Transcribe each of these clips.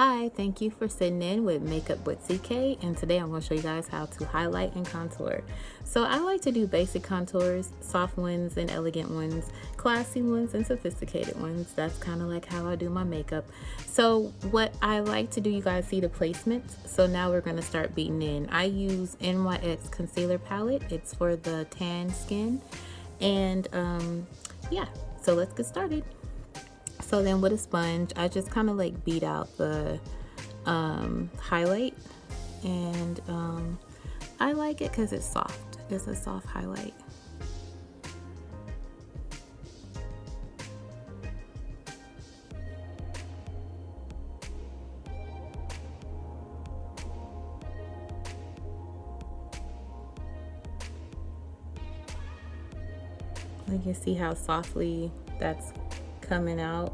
Hi, thank you for sitting in with Makeup with CK, and today I'm going to show you guys how to highlight and contour. So I like to do basic contours, soft ones and elegant ones, classy ones and sophisticated ones. That's kind of like how I do my makeup. So what I like to do, you guys see the placements. So now we're going to start beating in. I use NYX concealer palette. It's for the tan skin. And yeah, so let's get started. So then with a sponge, I just kind of like beat out the highlight, and I like it because it's soft. It's a soft highlight. You can see how softly that's coming out.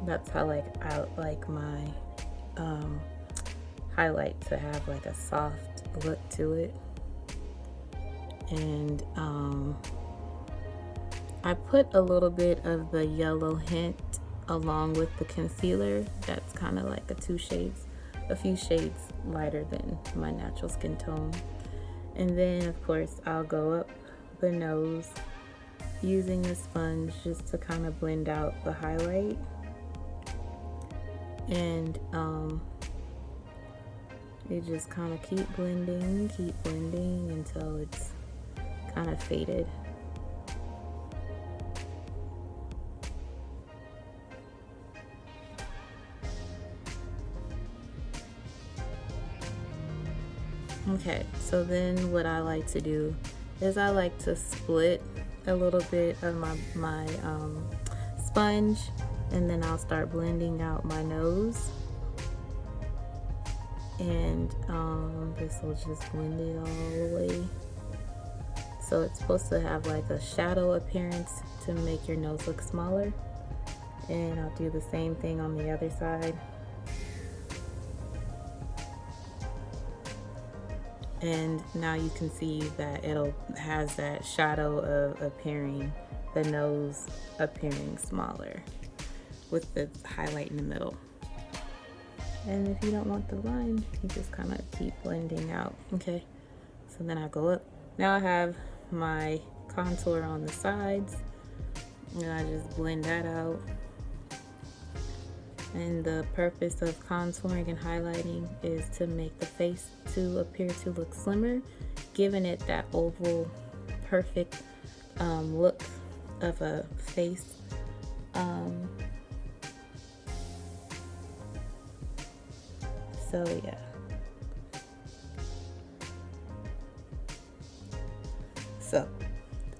That's how I like my highlight to have like a soft look to it. And I put a little bit of the yellow hint along with the concealer. That's kind of like a few shades lighter than my natural skin tone. And then of course I'll go up the nose using the sponge just to kind of blend out the highlight. And you just kind of keep blending until it's kind of faded. Okay, so then what I like to do is I like to split a little bit of my sponge, and then I'll start blending out my nose. And this will just blend it all the way. So it's supposed to have like a shadow appearance to make your nose look smaller. And I'll do the same thing on the other side. And now you can see that has that shadow of the nose appearing smaller with the highlight in the middle. And if you don't want the line, you just kind of keep blending out. Okay, so then I go up. Now I have my contour on the sides, and I just blend that out. And the purpose of contouring and highlighting is to make the face to appear to look slimmer, giving it that oval, perfect look of a face. So yeah. So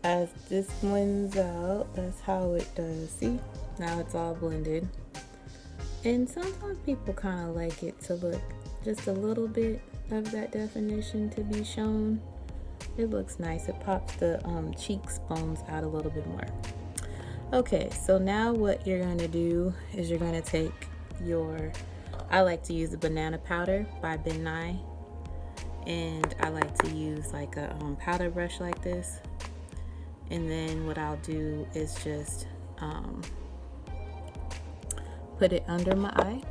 as this blends out, that's how it does. See, now it's all blended. And sometimes people kind of like it to look just a little bit of that definition to be shown. It looks nice. It pops the cheekbones out a little bit more. Okay, so now what you're going to do is you're going to take I like to use the banana powder by Ben Nye. And I like to use like a powder brush like this. And then what I'll do is just put it under my eye.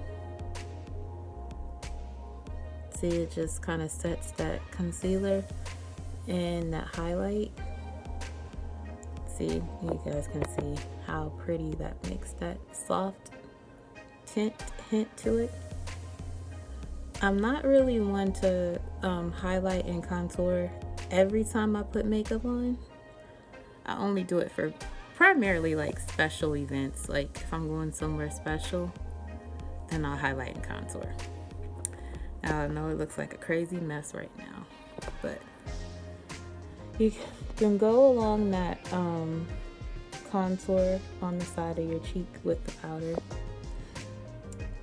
See, it just kind of sets that concealer and that highlight. See, you guys can see how pretty that makes that soft hint to it. I'm not really one to highlight and contour every time I put makeup on. I only do it for primarily like special events. Like if I'm going somewhere special, then I'll highlight and contour. Now I know it looks like a crazy mess right now, but you can go along that contour on the side of your cheek with the powder,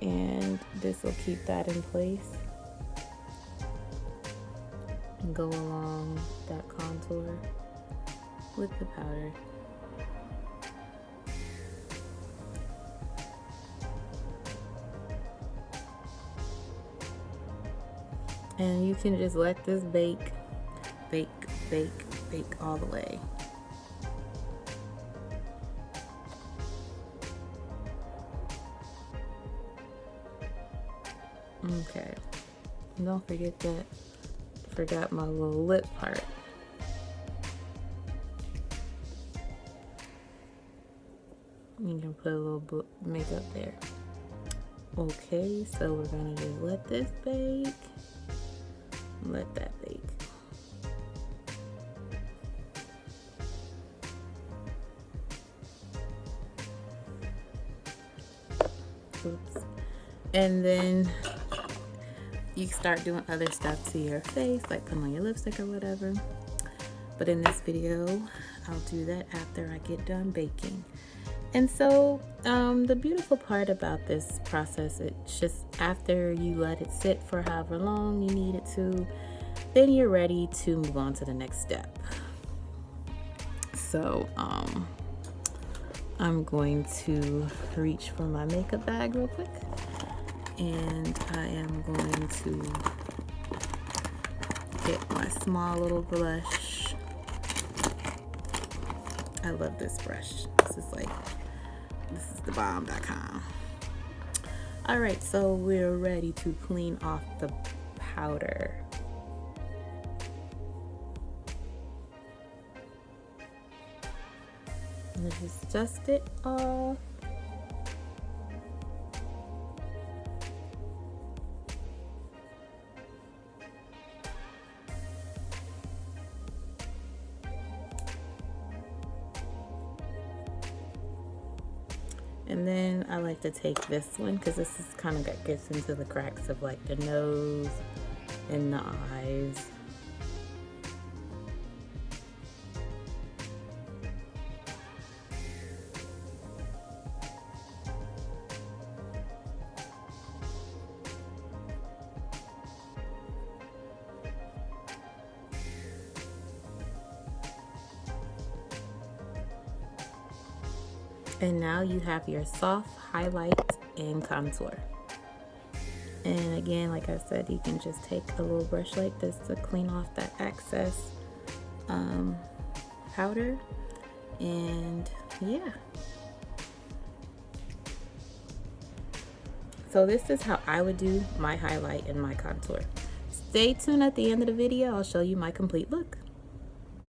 and this will keep that in place. And go along that contour with the powder. And you can just let this bake all the way. Okay. Don't forget that. Forgot my little lip part. You can put a little makeup there. Okay, so we're gonna just let this bake. Let that bake. Oops. And then you start doing other stuff to your face, like putting on your lipstick or whatever. But in this video, I'll do that after I get done baking. And so the beautiful part about this process, it's just after you let it sit for however long you need it to, then you're ready to move on to the next step. So I'm going to reach for my makeup bag real quick, and I am going to get my small little brush. I love this brush. This is the bomb.com. All right, so we're ready to clean off the powder. Just dust it off. And then I like to take this one because this is kind of gets into the cracks of like the nose and the eyes. And now you have your soft highlight and contour. And again, like I said, you can just take a little brush like this to clean off that excess powder. And yeah. So this is how I would do my highlight and my contour. Stay tuned at the end of the video. I'll show you my complete look.